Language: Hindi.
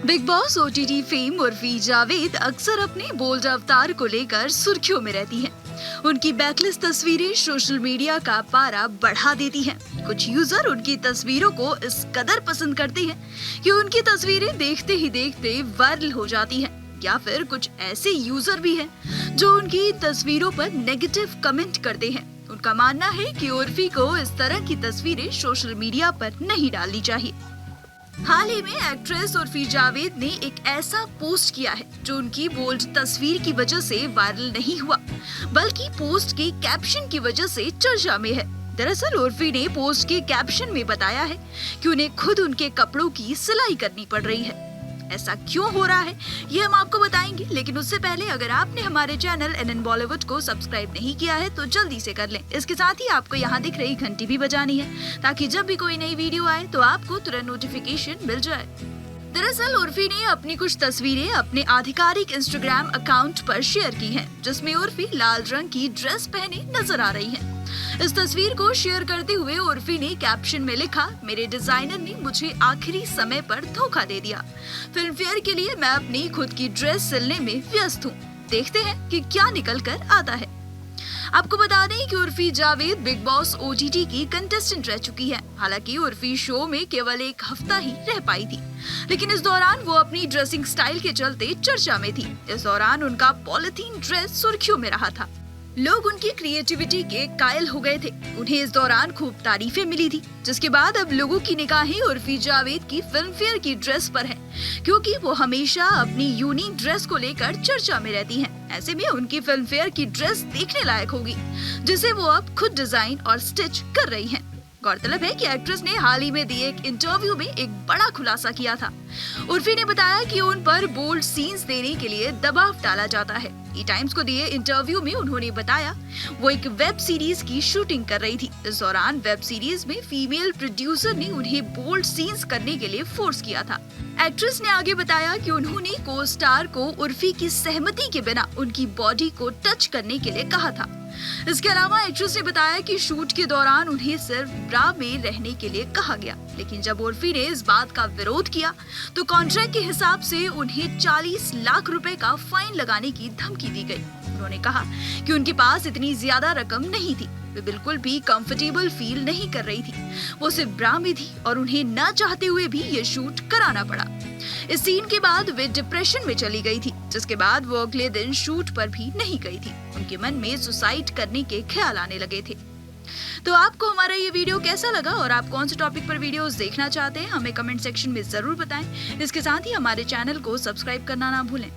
Big boss OTT fame Urfi Javed अक्सर अपने बोल्ड अवतार को लेकर सुर्खियों में रहती हैं। उनकी बैकलिस्ट तस्वीरें सोशल मीडिया का पारा बढ़ा देती हैं। कुछ यूजर उनकी तस्वीरों को इस कदर पसंद करते हैं कि उनकी तस्वीरें देखते ही देखते वायरल हो जाती हैं। या फिर कुछ ऐसे यूजर भी हैं जो उनकी तस्वीरों पर नेगेटिव कमेंट करते हैं। उनका मानना है कि उर्फी को इस तरह की तस्वीरें सोशल मीडिया पर नहीं डालनी चाहिए। हाल ही में एक्ट्रेस उर्फी जावेद ने एक ऐसा पोस्ट किया है जो उनकी बोल्ड तस्वीर की वजह से वायरल नहीं हुआ, बल्कि पोस्ट के कैप्शन की वजह से चर्चा में है। दरअसल उर्फी ने पोस्ट के कैप्शन में बताया है कि उन्हें खुद उनके कपड़ों की सिलाई करनी पड़ रही है। ऐसा क्यों हो रहा है ये हम आपको बताएंगे, लेकिन उससे पहले अगर आपने हमारे चैनल NN बॉलीवुड को सब्सक्राइब नहीं किया है तो जल्दी से कर लें। इसके साथ ही आपको यहाँ दिख रही घंटी भी बजानी है ताकि जब भी कोई नई वीडियो आए तो आपको तुरंत नोटिफिकेशन मिल जाए। दरअसल उर्फी ने अपनी कुछ तस्वीरें अपने आधिकारिक इंस्टाग्राम अकाउंट पर शेयर की हैं, जिसमें उर्फी लाल रंग की ड्रेस पहने नजर आ रही हैं। इस तस्वीर को शेयर करते हुए उर्फी ने कैप्शन में लिखा, मेरे डिजाइनर ने मुझे आखिरी समय पर धोखा दे दिया। फिल्म फेयर के लिए मैं अपनी खुद की ड्रेस सिलने में व्यस्त हूँ। देखते हैं कि क्या निकल कर आता है। आपको बता दें कि Urfi Javed big boss OTT की कंटेस्टेंट रह चुकी है। हालांकि उर्फी शो में केवल एक हफ्ता ही रह पाई थी, लेकिन इस दौरान वो अपनी ड्रेसिंग स्टाइल के चलते चर्चा में थी। इस दौरान उनका पॉलिथीन ड्रेस सुर्खियों में रहा था। लोग उनकी क्रिएटिविटी के कायल हो गए थे। उन्हें इस दौरान खूब तारीफें मिली थी, जिसके बाद अब लोगों की निगाहें उर्फी जावेद की फिल्म फेयर की ड्रेस पर है, क्योंकि वो हमेशा अपनी यूनिक ड्रेस को लेकर चर्चा में रहती हैं। ऐसे में उनकी फिल्म फेयर की ड्रेस देखने लायक होगी, जिसे वो अब खुद डिजाइन और स्टिच कर रही हैं। गौरतलब है कि एक्ट्रेस ने हाल ही में दिए एक इंटरव्यू में एक बड़ा खुलासा किया था। उर्फी ने बताया कि उन पर बोल्ड सीन्स देने के लिए दबाव डाला जाता है। ई टाइम्स को दिए इंटरव्यू में उन्होंने बताया वो एक वेब सीरीज की शूटिंग कर रही थी। इस दौरान वेब सीरीज में फीमेल प्रोड्यूसर ने उन्हें बोल्ड सीन्स करने के लिए फोर्स किया था। एक्ट्रेस ने आगे बताया कि उन्होंने को स्टार को उर्फी की सहमति के बिना उनकी बॉडी को टच करने के लिए कहा था। इसके अलावा एक्ट्रेस ने बताया कि शूट के दौरान उन्हें सिर्फ ब्रा में रहने के लिए कहा गया, लेकिन जब उर्फी ने इस बात का विरोध किया तो कॉन्ट्रैक्ट के हिसाब से उन्हें 40 लाख रुपए का फाइन लगाने की धमकी दी गई। उन्होंने कहा कि उनके पास इतनी ज्यादा रकम नहीं थी, वे बिल्कुल भी कंफर्टेबल फील नहीं कर रही थी। वो सिर्फ ब्रा में थी और उन्हें न चाहते हुए भी ये शूट कराना पड़ा। इस सीन के बाद वे डिप्रेशन में चली गई थी, जिसके बाद वो अगले दिन शूट पर भी नहीं गई थी। उनके मन में सुसाइड करने के ख्याल आने लगे थे। तो आपको हमारा ये वीडियो कैसा लगा और आप कौन से टॉपिक पर वीडियोस देखना चाहते हैं, हमें कमेंट सेक्शन में जरूर बताएं। इसके साथ ही हमारे चैनल को सब्सक्राइब करना ना भूलें।